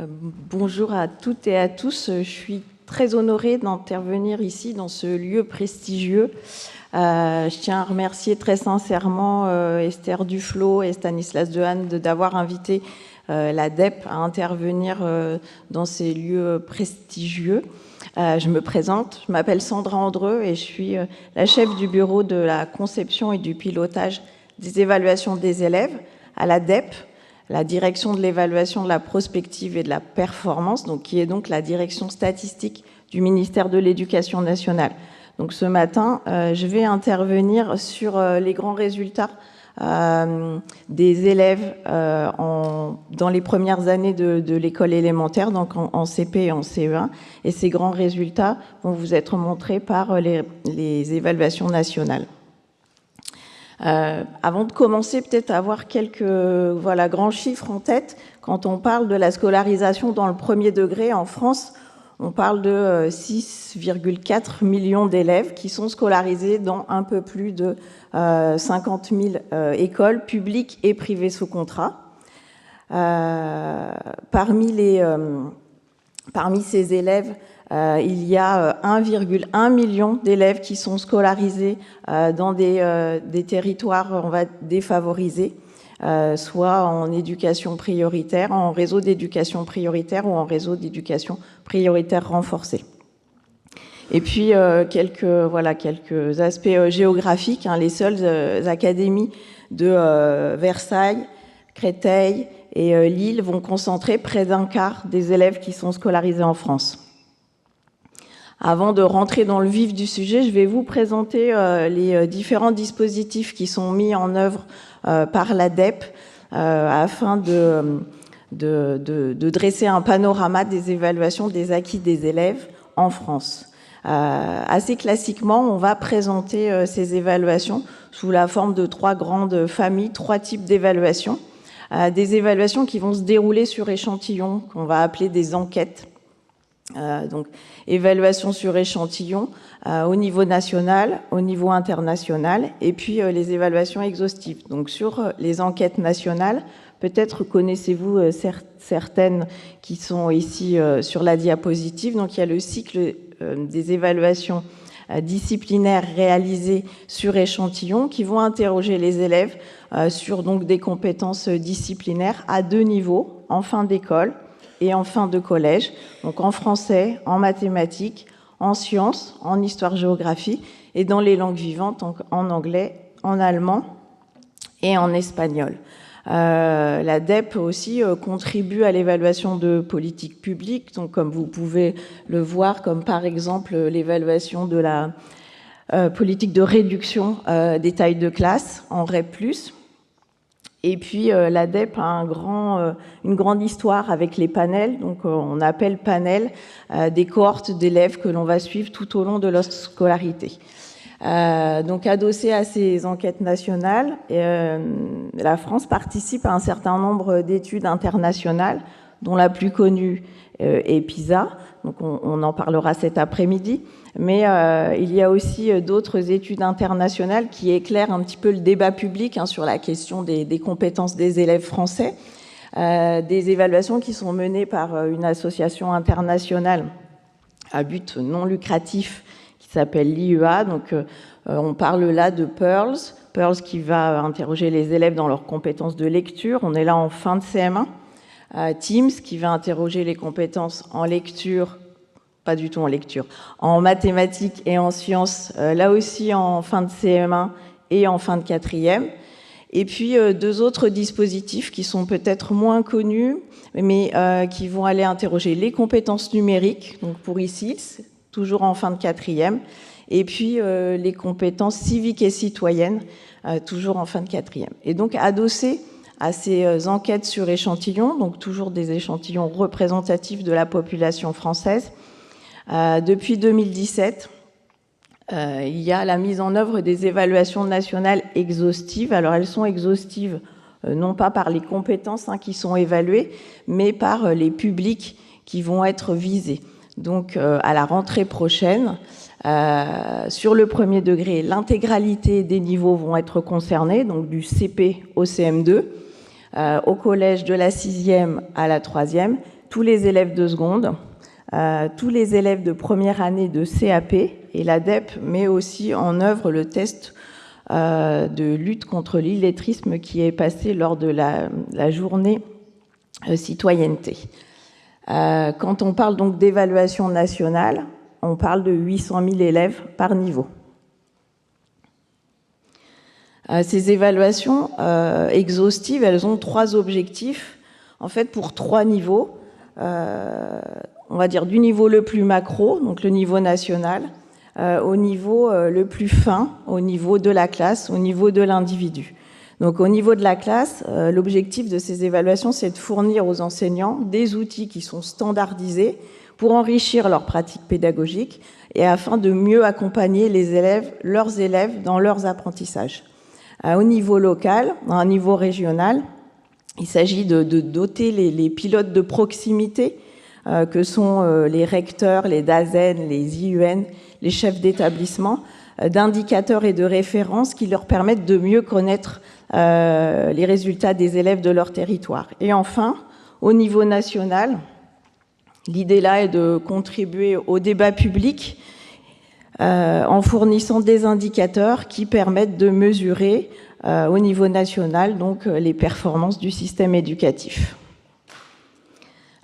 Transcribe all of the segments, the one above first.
Bonjour à toutes et à tous. Je suis très honorée d'intervenir ici dans ce lieu prestigieux. Je tiens à remercier très sincèrement Esther Duflo et Stanislas Dehaene d'avoir invité la DEP à intervenir dans ces lieux prestigieux. Je me présente, je m'appelle Sandra Andreu et je suis la chef du bureau de la conception et du pilotage des évaluations des élèves à la DEP, la direction de l'évaluation de la prospective et de la performance, donc, qui est donc la direction statistique du ministère de l'Éducation nationale. Donc ce matin, je vais intervenir sur les grands résultats des élèves dans les premières années de l'école élémentaire, donc en CP et en CE1. Et ces grands résultats vont vous être montrés par les évaluations nationales. Avant de commencer, peut-être avoir quelques grands chiffres en tête. Quand on parle de la scolarisation dans le premier degré en France, on parle de 6,4 millions d'élèves qui sont scolarisés dans un peu plus de 50 000 écoles publiques et privées sous contrat. Parmi ces élèves, il y a 1,1 million d'élèves qui sont scolarisés dans des territoires, on va défavorisés, soit en éducation prioritaire, en réseau d'éducation prioritaire ou en réseau d'éducation prioritaire renforcé. Et puis quelques aspects géographiques, les seules académies de Versailles, Créteil et Lille vont concentrer près d'un quart des élèves qui sont scolarisés en France. Avant de rentrer dans le vif du sujet, je vais vous présenter les différents dispositifs qui sont mis en œuvre par la DEP afin de dresser un panorama des évaluations des acquis des élèves en France. Assez classiquement, on va présenter ces évaluations sous la forme de trois grandes familles, trois types d'évaluations. Des évaluations qui vont se dérouler sur échantillons, qu'on va appeler des enquêtes. Donc, évaluation sur échantillon au niveau national, au niveau international, et puis les évaluations exhaustives. Donc, sur les enquêtes nationales, peut-être connaissez-vous certaines qui sont ici sur la diapositive. Donc, il y a le cycle des évaluations disciplinaires réalisées sur échantillon qui vont interroger les élèves sur donc des compétences disciplinaires à deux niveaux, en fin d'école et en fin de collège, donc en français, en mathématiques, en sciences, en histoire-géographie, et dans les langues vivantes, donc en anglais, en allemand et en espagnol. La DEP aussi contribue à l'évaluation de politiques publiques, donc comme vous pouvez le voir, comme par exemple l'évaluation de la politique de réduction des tailles de classe en REP+. Et puis la DEP a une grande histoire avec les panels, donc on appelle panels des cohortes d'élèves que l'on va suivre tout au long de leur scolarité. Donc adossé à ces enquêtes nationales, la France participe à un certain nombre d'études internationales, dont la plus connue est PISA, donc on en parlera cet après-midi, mais il y a aussi d'autres études internationales qui éclairent un petit peu le débat public sur la question des compétences des élèves français, des évaluations qui sont menées par une association internationale à but non lucratif qui s'appelle l'IEA. Donc on parle là de PEARLS qui va interroger les élèves dans leurs compétences de lecture, on est là en fin de CM1, TEAMS qui va interroger les compétences en lecture, pas du tout en lecture, en mathématiques et en sciences, là aussi en fin de CM1 et en fin de 4e. Et puis deux autres dispositifs qui sont peut-être moins connus, mais qui vont aller interroger les compétences numériques, donc pour ICILS, toujours en fin de 4e, et puis les compétences civiques et citoyennes, toujours en fin de 4e. Et donc adossé à ces enquêtes sur échantillons, donc toujours des échantillons représentatifs de la population française, depuis 2017, il y a la mise en œuvre des évaluations nationales exhaustives. Alors elles sont exhaustives non pas par les compétences qui sont évaluées, mais par les publics qui vont être visés. Donc à la rentrée prochaine, sur le premier degré, l'intégralité des niveaux vont être concernés, donc du CP au CM2, au collège de la 6e à la 3e, tous les élèves de seconde, tous les élèves de première année de CAP, et l'ADEP met aussi en œuvre le test de lutte contre l'illettrisme qui est passé lors de la journée citoyenneté. Quand on parle donc d'évaluation nationale, on parle de 800 000 élèves par niveau. Ces évaluations exhaustives, elles ont 3 objectifs, en fait, pour 3 niveaux. On va dire du niveau le plus macro, donc le niveau national, au niveau le plus fin, au niveau de la classe, au niveau de l'individu. Donc au niveau de la classe, l'objectif de ces évaluations, c'est de fournir aux enseignants des outils qui sont standardisés pour enrichir leurs pratiques pédagogiques et afin de mieux accompagner leurs élèves dans leurs apprentissages. Au niveau local, à un niveau régional, il s'agit de doter les pilotes de proximité que sont les recteurs, les DAZEN, les IUN, les chefs d'établissement, d'indicateurs et de références qui leur permettent de mieux connaître les résultats des élèves de leur territoire. Et enfin, au niveau national, l'idée là est de contribuer au débat public en fournissant des indicateurs qui permettent de mesurer au niveau national donc les performances du système éducatif.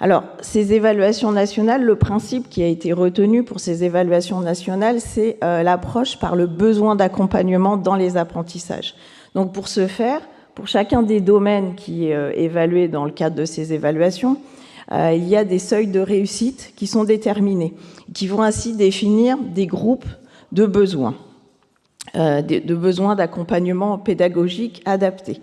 Alors, ces évaluations nationales, le principe qui a été retenu pour ces évaluations nationales, c'est l'approche par le besoin d'accompagnement dans les apprentissages. Donc, pour ce faire, pour chacun des domaines qui est évalué dans le cadre de ces évaluations, il y a des seuils de réussite qui sont déterminés, qui vont ainsi définir des groupes de besoins d'accompagnement pédagogique adapté.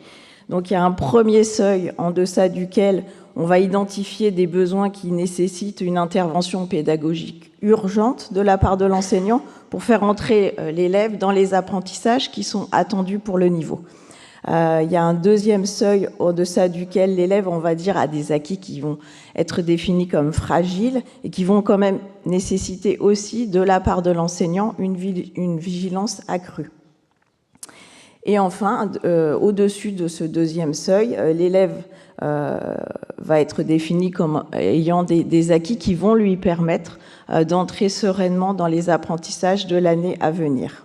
Donc, il y a un premier seuil en deçà duquel on va identifier des besoins qui nécessitent une intervention pédagogique urgente de la part de l'enseignant pour faire entrer l'élève dans les apprentissages qui sont attendus pour le niveau. Il y a un deuxième seuil au deçà duquel l'élève, on va dire, a des acquis qui vont être définis comme fragiles et qui vont quand même nécessiter aussi de la part de l'enseignant une vigilance accrue. Et enfin, au-dessus de ce deuxième seuil, l'élève va être défini comme ayant des acquis qui vont lui permettre d'entrer sereinement dans les apprentissages de l'année à venir.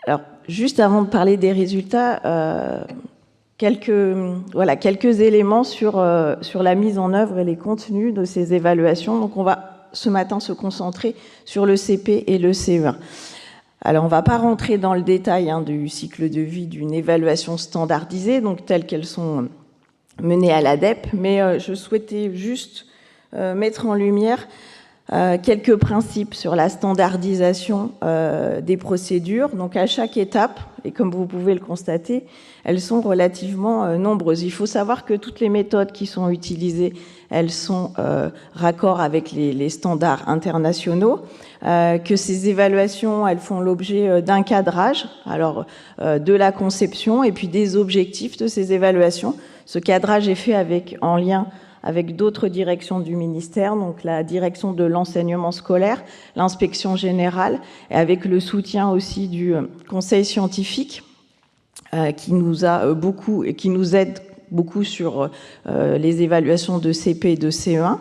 Alors, juste avant de parler des résultats, quelques éléments sur la mise en œuvre et les contenus de ces évaluations. Donc, on va ce matin se concentrer sur le CP et le CE1. Alors, on ne va pas rentrer dans le détail du cycle de vie d'une évaluation standardisée, donc telles qu'elles sont menées à l'ADEP, mais je souhaitais juste mettre en lumière quelques principes sur la standardisation des procédures. Donc, à chaque étape, et comme vous pouvez le constater, elles sont relativement nombreuses. Il faut savoir que toutes les méthodes qui sont utilisées, elles sont raccord avec les standards internationaux, que ces évaluations, elles font l'objet d'un cadrage, alors de la conception et puis des objectifs de ces évaluations. Ce cadrage est fait en lien avec d'autres directions du ministère, donc la direction de l'enseignement scolaire, l'inspection générale, et avec le soutien aussi du conseil scientifique qui nous a beaucoup et qui nous aide beaucoup sur les évaluations de CP et de CE1.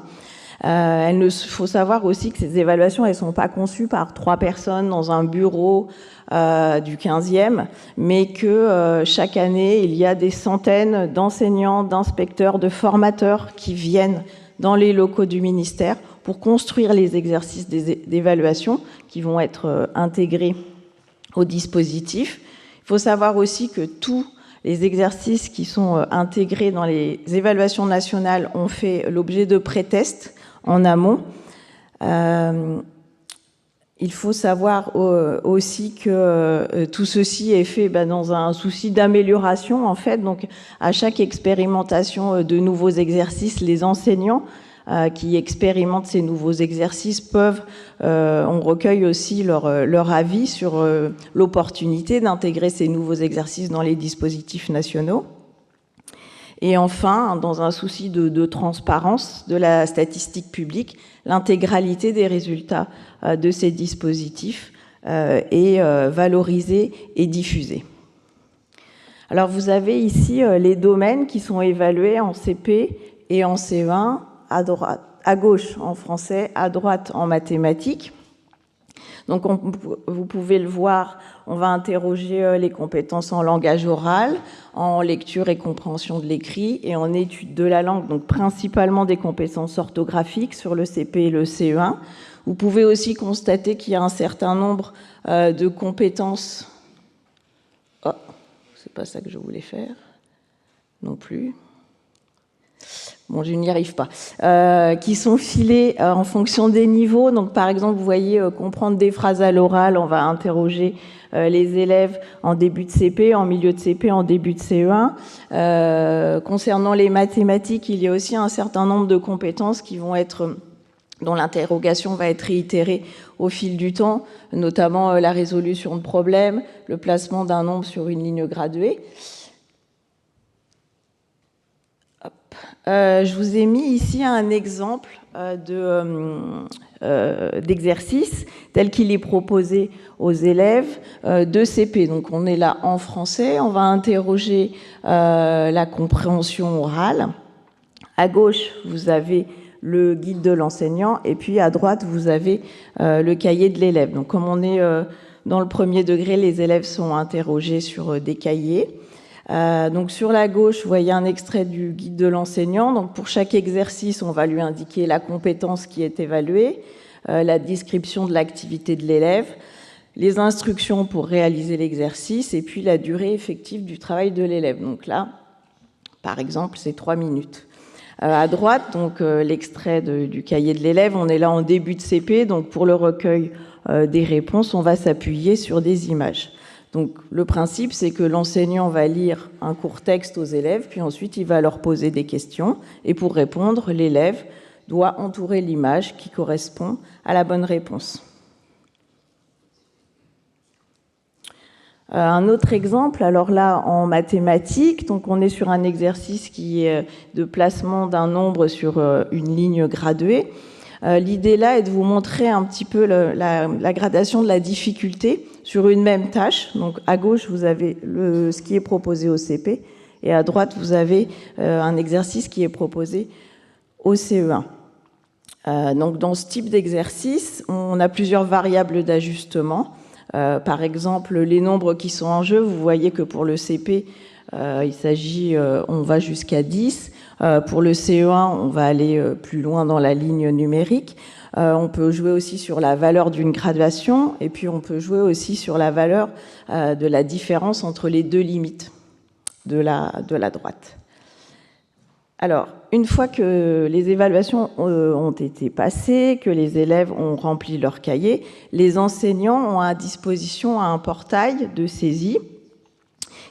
Il faut savoir aussi que ces évaluations, elles ne sont pas conçues par 3 personnes dans un bureau du 15e, mais que chaque année, il y a des centaines d'enseignants, d'inspecteurs, de formateurs qui viennent dans les locaux du ministère pour construire les exercices d'évaluation qui vont être intégrés au dispositif. Il faut savoir aussi que tous les exercices qui sont intégrés dans les évaluations nationales ont fait l'objet de pré-tests en amont. Il faut savoir aussi que tout ceci est fait dans un souci d'amélioration, en fait. Donc, à chaque expérimentation de nouveaux exercices, les enseignants qui expérimentent ces nouveaux exercices on recueille aussi leur avis sur l'opportunité d'intégrer ces nouveaux exercices dans les dispositifs nationaux. Et enfin, dans un souci de transparence de la statistique publique, l'intégralité des résultats de ces dispositifs est valorisée et diffusée. Alors, vous avez ici les domaines qui sont évalués en CP et en CE1, à gauche en français, à droite en mathématiques. Donc vous pouvez le voir, on va interroger les compétences en langage oral, en lecture et compréhension de l'écrit et en étude de la langue, donc principalement des compétences orthographiques sur le CP et le CE1. Vous pouvez aussi constater qu'il y a un certain nombre de compétences... Oh, c'est pas ça que je voulais faire, non plus. Bon, je n'y arrive pas. Qui sont filés en fonction des niveaux. Donc, par exemple, vous voyez, comprendre des phrases à l'oral, on va interroger les élèves en début de CP, en milieu de CP, en début de CE1. Concernant les mathématiques, il y a aussi un certain nombre de compétences qui vont être, dont l'interrogation va être réitérée au fil du temps, notamment la résolution de problèmes, le placement d'un nombre sur une ligne graduée. Je vous ai mis ici un exemple d'exercice tel qu'il est proposé aux élèves de CP. Donc on est là en français, on va interroger la compréhension orale. À gauche, vous avez le guide de l'enseignant et puis à droite, vous avez le cahier de l'élève. Donc comme on est dans le premier degré, les élèves sont interrogés sur des cahiers. Donc sur la gauche, vous voyez un extrait du guide de l'enseignant. Donc pour chaque exercice, on va lui indiquer la compétence qui est évaluée, la description de l'activité de l'élève, les instructions pour réaliser l'exercice et puis la durée effective du travail de l'élève. Donc là, par exemple, c'est 3 minutes. À droite, donc l'extrait du cahier de l'élève, on est là en début de CP. Donc pour le recueil des réponses, on va s'appuyer sur des images. Donc le principe, c'est que l'enseignant va lire un court texte aux élèves, puis ensuite il va leur poser des questions. Et pour répondre, l'élève doit entourer l'image qui correspond à la bonne réponse. Un autre exemple, alors là en mathématiques, donc on est sur un exercice qui est de placement d'un nombre sur une ligne graduée. L'idée là est de vous montrer un petit peu la gradation de la difficulté sur une même tâche. Donc à gauche, vous avez ce qui est proposé au CP et à droite, vous avez un exercice qui est proposé au CE1. Donc dans ce type d'exercice, on a plusieurs variables d'ajustement. Par exemple, les nombres qui sont en jeu, vous voyez que pour le CP, il s'agit, on va jusqu'à 10. Pour le CE1, on va aller plus loin dans la ligne numérique. On peut jouer aussi sur la valeur d'une graduation et puis on peut jouer aussi sur la valeur de la différence entre les deux limites de la droite. Alors, une fois que les évaluations ont été passées, que les élèves ont rempli leur cahier, les enseignants ont à disposition un portail de saisie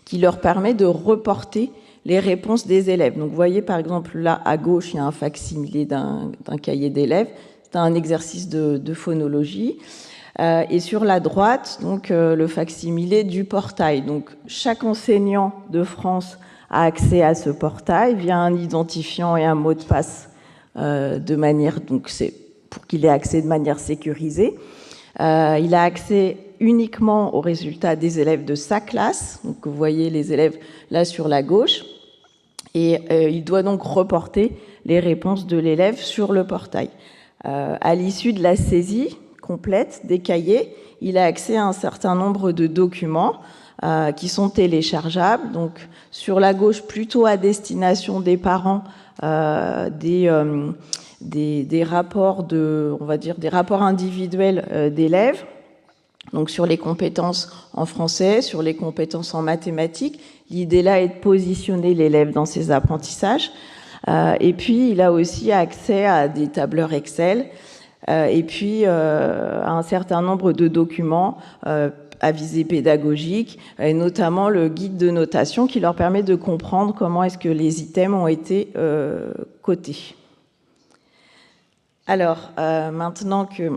qui leur permet de reporter les réponses des élèves. Donc vous voyez par exemple là à gauche, il y a un facsimilé d'un cahier d'élèves, c'est un exercice de phonologie. Et sur la droite, donc le facsimilé du portail. Donc chaque enseignant de France a accès à ce portail via un identifiant et un mot de passe de manière, donc c'est pour qu'il ait accès de manière sécurisée. Il a accès uniquement aux résultats des élèves de sa classe. Donc vous voyez les élèves là sur la gauche. Et il doit donc reporter les réponses de l'élève sur le portail. À l'issue de la saisie complète des cahiers, il a accès à un certain nombre de documents qui sont téléchargeables. Donc sur la gauche, plutôt à destination des parents, des rapports on va dire des rapports individuels d'élèves. Donc sur les compétences en français, sur les compétences en mathématiques. L'idée là est de positionner l'élève dans ses apprentissages. Et puis il a aussi accès à des tableurs Excel et puis à un certain nombre de documents à visée pédagogique, et notamment le guide de notation qui leur permet de comprendre comment est-ce que les items ont été cotés. Alors, maintenant que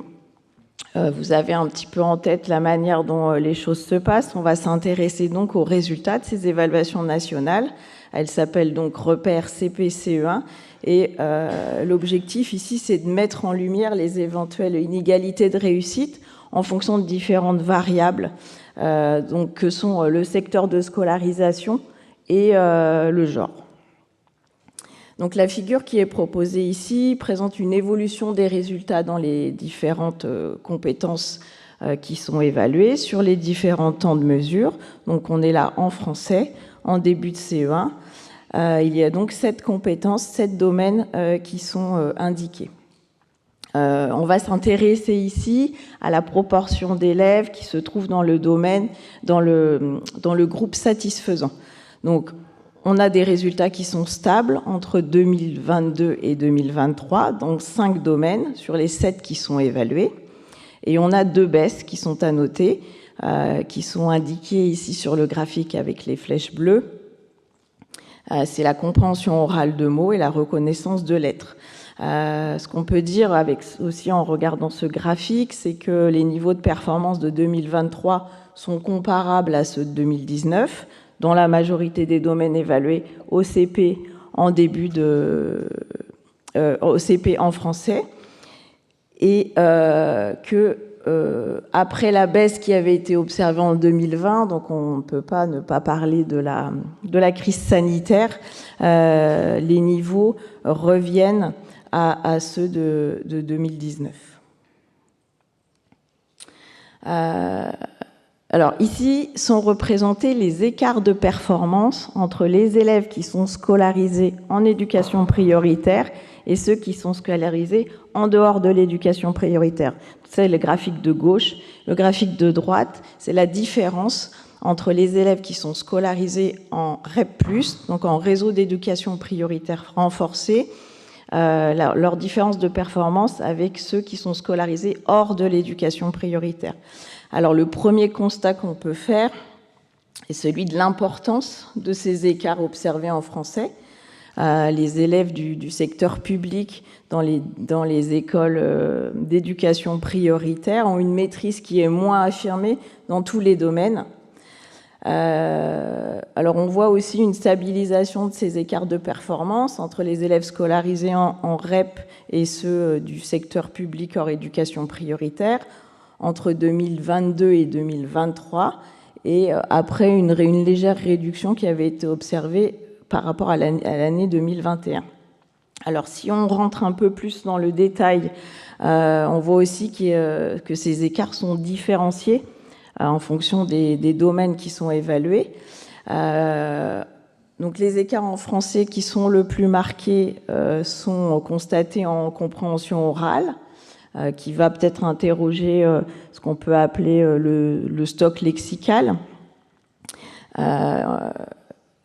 vous avez un petit peu en tête la manière dont les choses se passent, on va s'intéresser donc aux résultats de ces évaluations nationales. Elles s'appellent donc repères CP-CE1 et l'objectif ici, c'est de mettre en lumière les éventuelles inégalités de réussite en fonction de différentes variables, donc que sont le secteur de scolarisation et le genre. Donc la figure qui est proposée ici présente une évolution des résultats dans les différentes compétences qui sont évaluées sur les différents temps de mesure. Donc on est là en français, en début de CE1. Il y a donc 7 compétences, 7 domaines qui sont indiqués. On va s'intéresser ici à la proportion d'élèves qui se trouvent dans le domaine, dans le groupe satisfaisant. Donc, on a des résultats qui sont stables entre 2022 et 2023, donc 5 domaines sur les 7 qui sont évalués. Et on a 2 baisses qui sont à noter, qui sont indiquées ici sur le graphique avec les flèches bleues. C'est la compréhension orale de mots et la reconnaissance de lettres. Ce qu'on peut dire aussi en regardant ce graphique, c'est que les niveaux de performance de 2023 sont comparables à ceux de 2019, dans la majorité des domaines évalués au CP en au CP en français, et après la baisse qui avait été observée en 2020, donc on ne peut pas ne pas parler de la crise sanitaire, les niveaux reviennent à ceux de 2019. Alors ici sont représentés les écarts de performance entre les élèves qui sont scolarisés en éducation prioritaire et ceux qui sont scolarisés en dehors de l'éducation prioritaire. C'est le graphique de gauche. Le graphique de droite, c'est la différence entre les élèves qui sont scolarisés en REP+, donc en réseau d'éducation prioritaire renforcé, leur différence de performance avec ceux qui sont scolarisés hors de l'éducation prioritaire. Alors le premier constat qu'on peut faire est celui de l'importance de ces écarts observés en français. Les élèves du secteur public dans les écoles d'éducation prioritaire ont une maîtrise qui est moins affirmée dans tous les domaines. Alors on voit aussi une stabilisation de ces écarts de performance entre les élèves scolarisés en REP et ceux du secteur public hors éducation prioritaire entre 2022 et 2023, et après une légère réduction qui avait été observée par rapport à l'année 2021. Alors si on rentre un peu plus dans le détail, on voit aussi que ces écarts sont différenciés en fonction des domaines qui sont évalués. Donc les écarts en français qui sont le plus marqués sont constatés en compréhension orale, qui va peut-être interroger ce qu'on peut appeler le stock lexical.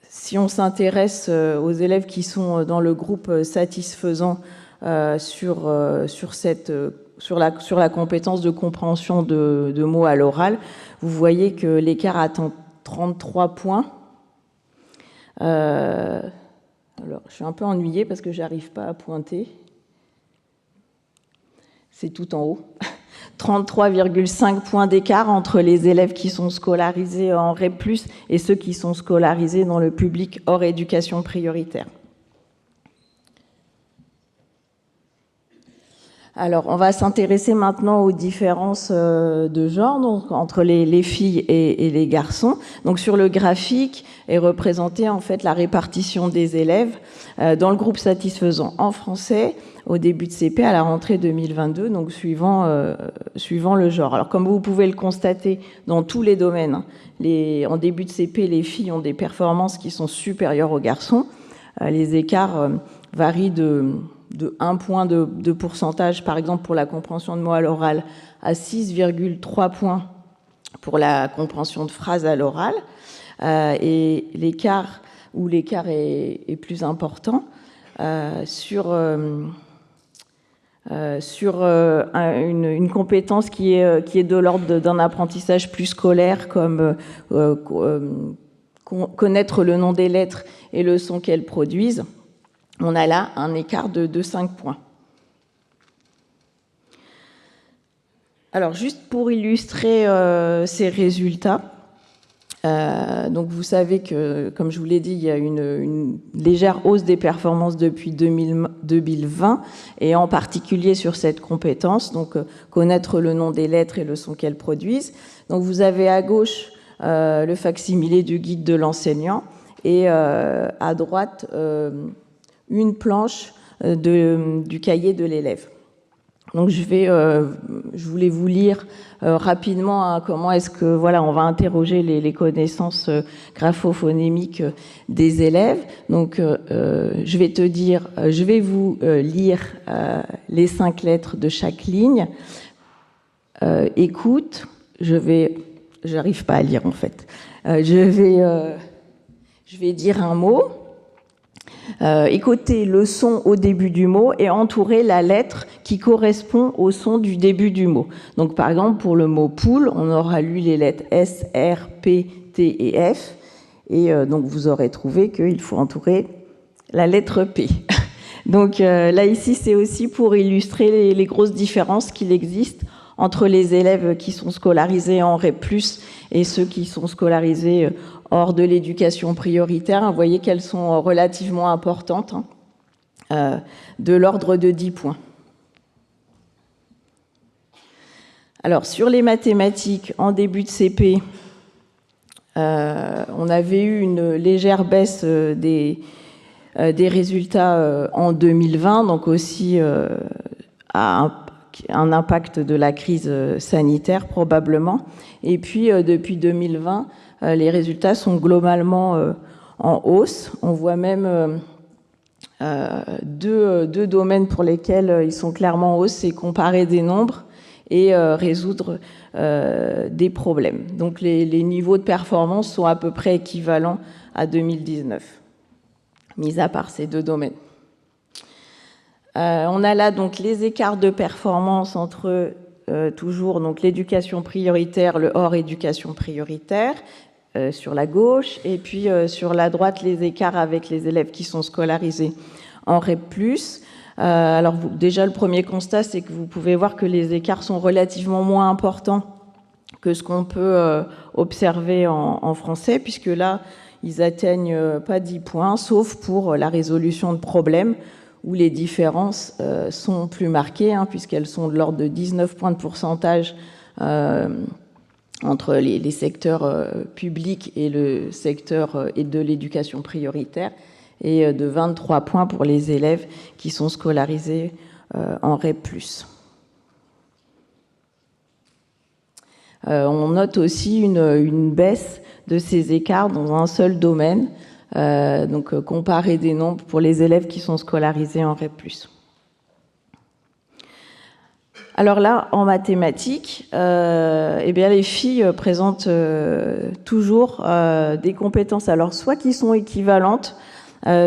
Si on s'intéresse aux élèves qui sont dans le groupe satisfaisant sur la compétence de compréhension de mots à l'oral, vous voyez que l'écart atteint 33 points. Alors, je suis un peu ennuyée parce que je n'arrive pas à pointer. C'est tout en haut. 33,5 points d'écart entre les élèves qui sont scolarisés en REP+, et ceux qui sont scolarisés dans le public hors éducation prioritaire. Alors, on va s'intéresser maintenant aux différences de genre, donc entre les filles et les garçons. Donc, sur le graphique est représentée en fait la répartition des élèves dans le groupe satisfaisant en français au début de CP à la rentrée 2022, donc suivant le genre. Alors, comme vous pouvez le constater dans tous les domaines, en début de CP, les filles ont des performances qui sont supérieures aux garçons. Les écarts varient de 1 point de pourcentage, par exemple pour la compréhension de mots à l'oral, à 6,3 points pour la compréhension de phrases à l'oral. Et l'écart est plus important sur une compétence qui est de l'ordre d'un apprentissage plus scolaire, comme connaître le nom des lettres et le son qu'elles produisent. On a là un écart de 5 points. Alors, juste pour illustrer ces résultats, donc vous savez que, comme je vous l'ai dit, il y a une légère hausse des performances depuis 2020, et en particulier sur cette compétence, donc connaître le nom des lettres et le son qu'elles produisent. Donc vous avez à gauche le facsimilé du guide de l'enseignant, et à droite une planche du cahier de l'élève. Donc je voulais vous lire rapidement comment est-ce que on va interroger les connaissances graphophonémiques des élèves. Donc je vais vous lire les 5 lettres de chaque ligne. Écoute, j'arrive pas à lire en fait. Je vais dire un mot. Écoutez le son au début du mot et entourez la lettre qui correspond au son du début du mot. Donc par exemple pour le mot poule, on aura lu les lettres S, R, P, T et F et donc vous aurez trouvé qu'il faut entourer la lettre P. Donc là ici c'est aussi pour illustrer les grosses différences qu'il existe entre les élèves qui sont scolarisés en REP+, et ceux qui sont scolarisés hors de l'éducation prioritaire. Vous voyez qu'elles sont relativement importantes, de l'ordre de 10 points. Alors, sur les mathématiques, en début de CP, on avait eu une légère baisse des résultats en 2020, donc aussi à un impact de la crise sanitaire probablement. Et puis depuis 2020, les résultats sont globalement en hausse. On voit même deux domaines pour lesquels ils sont clairement en hausse, c'est comparer des nombres et résoudre des problèmes. Donc les niveaux de performance sont à peu près équivalents à 2019, mis à part ces 2 domaines. On a là donc les écarts de performance entre toujours donc l'éducation prioritaire, le hors éducation prioritaire sur la gauche, et puis sur la droite les écarts avec les élèves qui sont scolarisés en REP+. Alors déjà le premier constat, c'est que vous pouvez voir que les écarts sont relativement moins importants que ce qu'on peut observer en français, puisque là ils atteignent pas 10 points, sauf pour la résolution de problèmes, où les différences sont plus marquées, puisqu'elles sont de l'ordre de 19 points de pourcentage entre les secteurs publics et le secteur de l'éducation prioritaire, et de 23 points pour les élèves qui sont scolarisés en REP+. On note aussi une baisse de ces écarts dans un seul domaine, donc comparer des nombres pour les élèves qui sont scolarisés en REP+. Alors là, en mathématiques, eh bien les filles présentent toujours des compétences, alors soit qui sont équivalentes,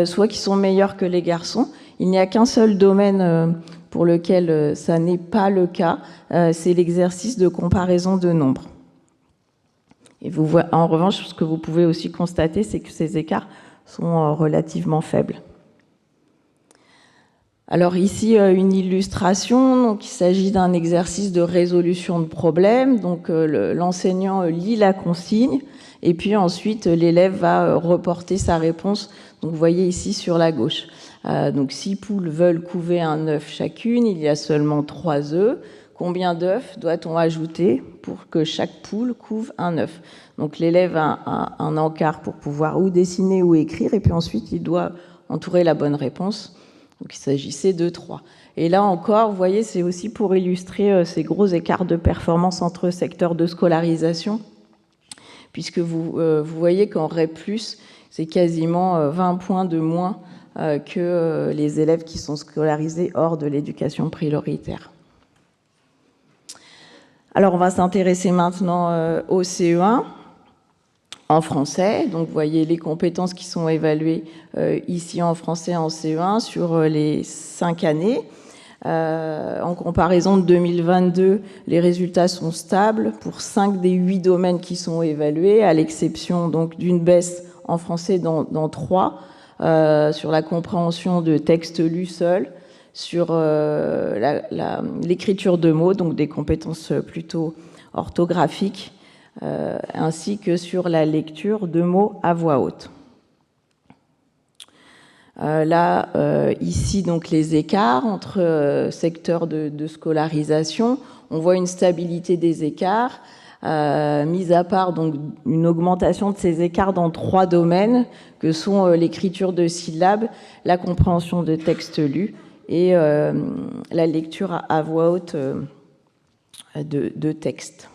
soit qui sont meilleures que les garçons. Il n'y a qu'un seul domaine pour lequel ça n'est pas le cas, c'est l'exercice de comparaison de nombres. Et en revanche, ce que vous pouvez aussi constater, c'est que ces écarts sont relativement faibles. Alors ici, une illustration. Donc, il s'agit d'un exercice de résolution de problème. Donc, l'enseignant lit la consigne et puis ensuite, l'élève va reporter sa réponse. Donc, vous voyez ici sur la gauche. Donc, 6 poules veulent couver un œuf chacune. Il y a seulement 3 œufs. Combien d'œufs doit-on ajouter pour que chaque poule couve un œuf? Donc l'élève a un encart pour pouvoir ou dessiner ou écrire, et puis ensuite il doit entourer la bonne réponse. Donc il s'agissait de 3. Et là encore, vous voyez, c'est aussi pour illustrer ces gros écarts de performance entre secteurs de scolarisation, puisque vous voyez qu'en REP+, c'est quasiment 20 points de moins que les élèves qui sont scolarisés hors de l'éducation prioritaire. Alors, on va s'intéresser maintenant au CE1 en français. Donc, vous voyez les compétences qui sont évaluées ici en français en CE1 sur les 5 années. En comparaison de 2022, les résultats sont stables pour 5 des 8 domaines qui sont évalués, à l'exception donc d'une baisse en français dans 3, sur la compréhension de textes lus seuls, sur l'écriture de mots, donc des compétences plutôt orthographiques, ainsi que sur la lecture de mots à voix haute. Là, ici, donc, les écarts entre secteurs de scolarisation. On voit une stabilité des écarts mis à part donc une augmentation de ces écarts dans 3 domaines, que sont l'écriture de syllabes, la compréhension de textes lus et la lecture à voix haute de textes.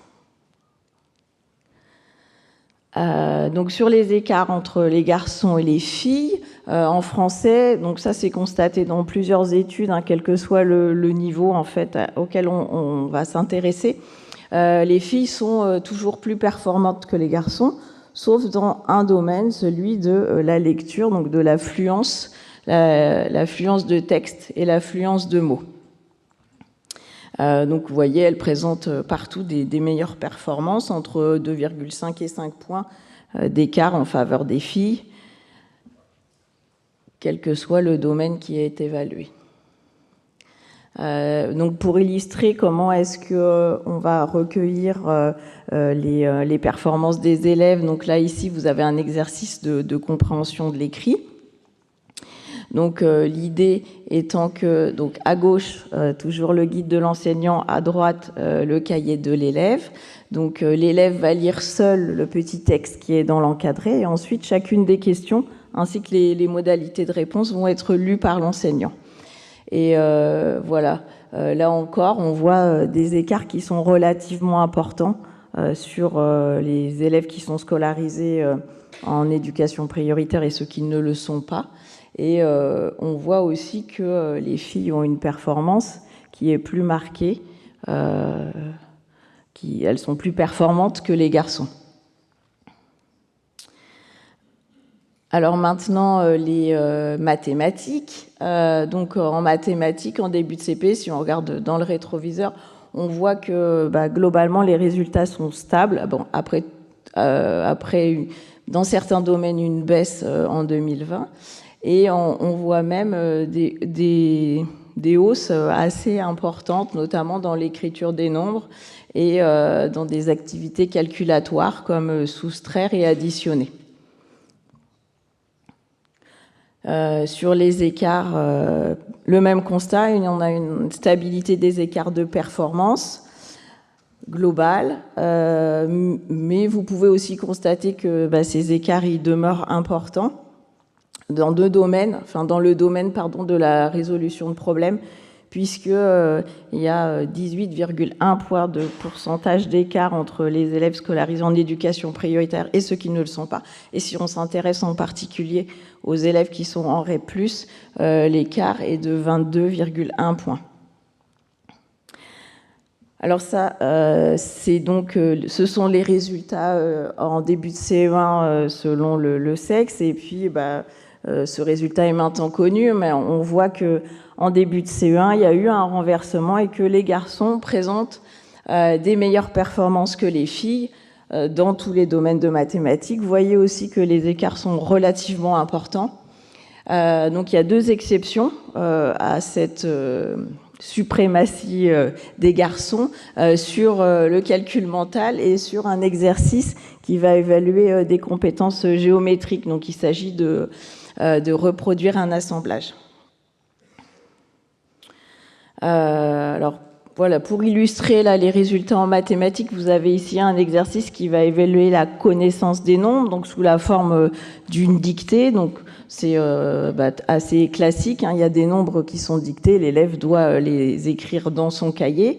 Donc sur les écarts entre les garçons et les filles, en français, donc ça c'est constaté dans plusieurs études, hein, quel que soit le niveau en fait auquel on va s'intéresser. Les filles sont toujours plus performantes que les garçons, sauf dans un domaine, celui de la lecture, donc de l'affluence, l'affluence de texte et l'affluence de mots. Donc vous voyez, elles présentent partout des meilleures performances, entre 2,5 et 5 points d'écart en faveur des filles, quel que soit le domaine qui est évalué. Donc pour illustrer comment est-ce qu'on va recueillir les performances des élèves, donc là ici vous avez un exercice de compréhension de l'écrit. Donc l'idée étant que donc à gauche toujours le guide de l'enseignant, à droite le cahier de l'élève. Donc l'élève va lire seul le petit texte qui est dans l'encadré et ensuite chacune des questions ainsi que les modalités de réponse vont être lues par l'enseignant. Et voilà, là encore, on voit des écarts qui sont relativement importants sur les élèves qui sont scolarisés en éducation prioritaire et ceux qui ne le sont pas. Et on voit aussi que les filles ont une performance qui est plus marquée, elles sont plus performantes que les garçons. Alors maintenant, les mathématiques. Donc en mathématiques, en début de CP, si on regarde dans le rétroviseur, on voit que globalement, les résultats sont stables. Bon, après dans certains domaines, une baisse en 2020. Et on voit même des hausses assez importantes, notamment dans l'écriture des nombres et dans des activités calculatoires comme soustraire et additionner. Sur les écarts, le même constat, on a une stabilité des écarts de performance globale, mais vous pouvez aussi constater que ces écarts ils demeurent importants dans deux domaines, enfin dans le domaine de la résolution de problèmes, puisque il y a 18,1 points de pourcentage d'écart entre les élèves scolarisés en éducation prioritaire et ceux qui ne le sont pas. Et si on s'intéresse en particulier aux élèves qui sont en REP+, l'écart est de 22,1 points. Alors ça, c'est donc, ce sont les résultats en début de CE1 selon le sexe, et puis ce résultat est maintenant connu, mais on voit que en début de CE1, il y a eu un renversement et que les garçons présentent des meilleures performances que les filles dans tous les domaines de mathématiques. Vous voyez aussi que les écarts sont relativement importants. Donc il y a deux exceptions à cette suprématie des garçons sur le calcul mental et sur un exercice qui va évaluer des compétences géométriques. Donc il s'agit de reproduire un assemblage. Alors voilà, pour illustrer là les résultats en mathématiques, vous avez ici un exercice qui va évaluer la connaissance des nombres, donc sous la forme d'une dictée. Donc c'est assez classique, hein. Il y a des nombres qui sont dictés, l'élève doit les écrire dans son cahier.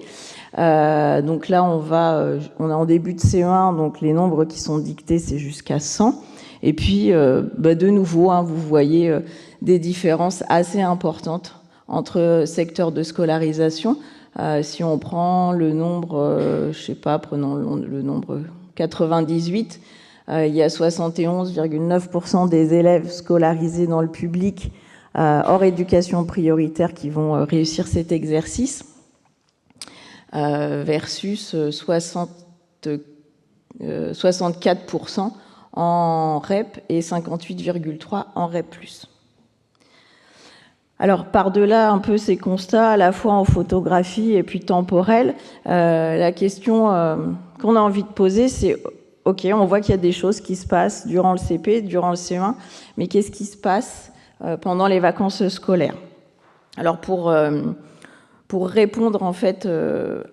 Donc là on est en début de CE1, donc les nombres qui sont dictés c'est jusqu'à 100. Et puis de nouveau, hein, vous voyez des différences assez importantes entre secteurs de scolarisation. Si on prend le nombre, prenons le nombre 98, il y a 71,9% des élèves scolarisés dans le public hors éducation prioritaire qui vont réussir cet exercice, versus 64% en REP et 58,3% en REP+. Alors, par-delà un peu ces constats, à la fois en photographie et puis temporelle, la question qu'on a envie de poser, c'est ok, on voit qu'il y a des choses qui se passent durant le CP, durant le CE1, mais qu'est-ce qui se passe pendant les vacances scolaires? Alors, pour répondre en fait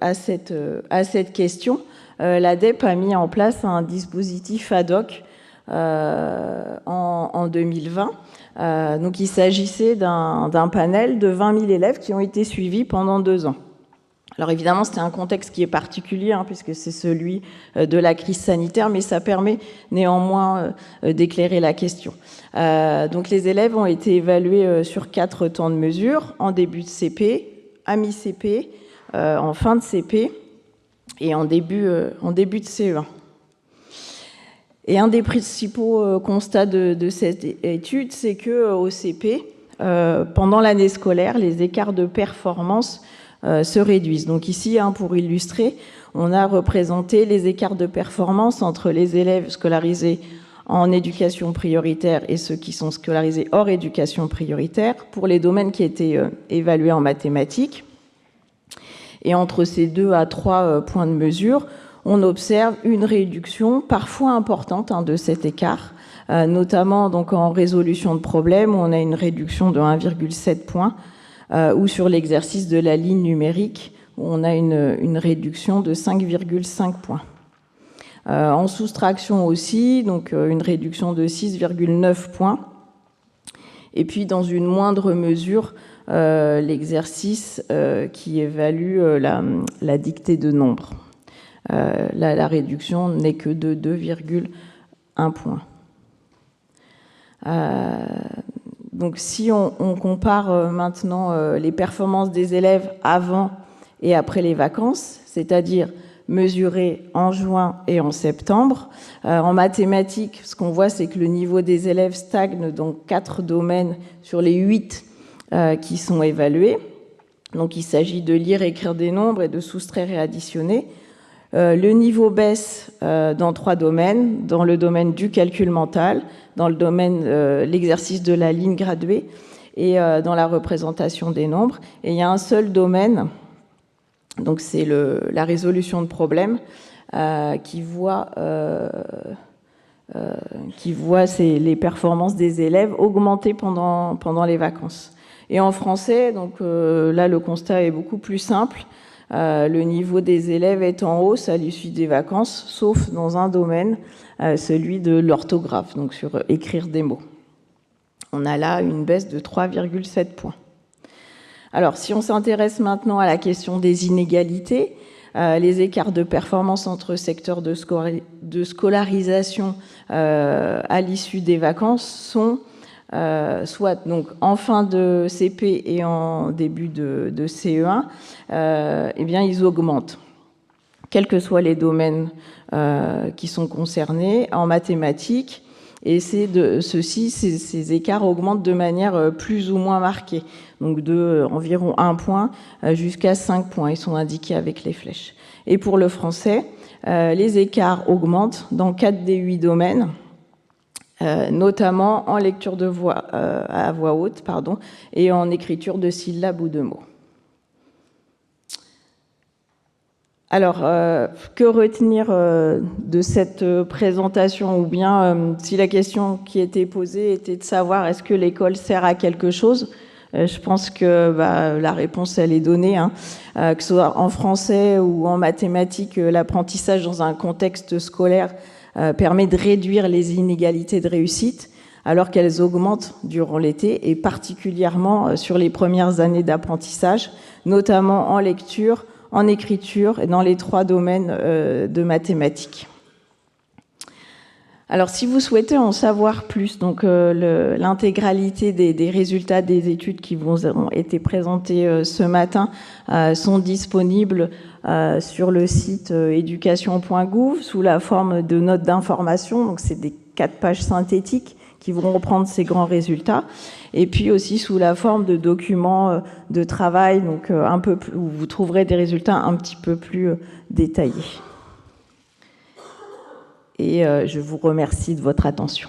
à cette question, l'ADEPE a mis en place un dispositif ad hoc en 2020. Donc il s'agissait d'un panel de 20 000 élèves qui ont été suivis pendant 2 ans. Alors évidemment, c'était un contexte qui est particulier, puisque c'est celui de la crise sanitaire, mais ça permet néanmoins d'éclairer la question. Donc les élèves ont été évalués sur 4 temps de mesure, en début de CP, à mi-CP, en fin de CP et en début de CE1. Et un des principaux constats de cette étude, c'est qu'au CP, pendant l'année scolaire, les écarts de performance se réduisent. Donc ici, pour illustrer, on a représenté les écarts de performance entre les élèves scolarisés en éducation prioritaire et ceux qui sont scolarisés hors éducation prioritaire pour les domaines qui étaient évalués en mathématiques. Et entre ces 2 à 3 points de mesure, on observe une réduction parfois importante de cet écart, notamment donc en résolution de problèmes, où on a une réduction de 1,7 point, ou sur l'exercice de la ligne numérique, où on a une réduction de 5,5 points. En soustraction aussi, donc une réduction de 6,9 points. Et puis dans une moindre mesure, l'exercice qui évalue la dictée de nombres. La réduction n'est que de 2,1 points. Donc si on compare maintenant les performances des élèves avant et après les vacances, c'est-à-dire mesurées en juin et en septembre, en mathématiques, ce qu'on voit, c'est que le niveau des élèves stagne dans 4 domaines sur les 8 qui sont évalués. Donc il s'agit de lire, écrire des nombres et de soustraire et additionner. Le niveau baisse dans 3 domaines, dans le domaine du calcul mental, dans le domaine l'exercice de la ligne graduée et dans la représentation des nombres. Et il y a un seul domaine, donc c'est la résolution de problèmes, qui voit les performances des élèves augmenter pendant les vacances. Et en français, donc là le constat est beaucoup plus simple. Le niveau des élèves est en hausse à l'issue des vacances, sauf dans un domaine, celui de l'orthographe, donc sur écrire des mots. On a là une baisse de 3,7 points. Alors, si on s'intéresse maintenant à la question des inégalités, les écarts de performance entre secteurs de scolarisation à l'issue des vacances sont soit donc en fin de CP et en début de CE1, eh bien ils augmentent, quels que soient les domaines qui sont concernés en mathématiques. Et ces écarts augmentent de manière plus ou moins marquée, donc de environ 1 point jusqu'à 5 points. Ils sont indiqués avec les flèches. Et pour le français, les écarts augmentent dans 4 des 8 domaines, notamment en lecture de à voix haute, et en écriture de syllabes ou de mots. Alors, que retenir de cette présentation? Ou bien, si la question qui était posée était de savoir est-ce que l'école sert à quelque chose, je pense que la réponse, elle est donnée. Que ce soit en français ou en mathématiques, l'apprentissage dans un contexte scolaire permet de réduire les inégalités de réussite, alors qu'elles augmentent durant l'été, et particulièrement sur les premières années d'apprentissage, notamment en lecture, en écriture et dans les 3 domaines de mathématiques. Alors, si vous souhaitez en savoir plus, donc l'intégralité des résultats des études qui vous ont été présentées ce matin sont disponibles sur le site education.gouv sous la forme de notes d'information. Donc, c'est des 4 pages synthétiques qui vont reprendre ces grands résultats, et puis aussi sous la forme de documents de travail, donc où vous trouverez des résultats un petit peu plus détaillés. Et je vous remercie de votre attention.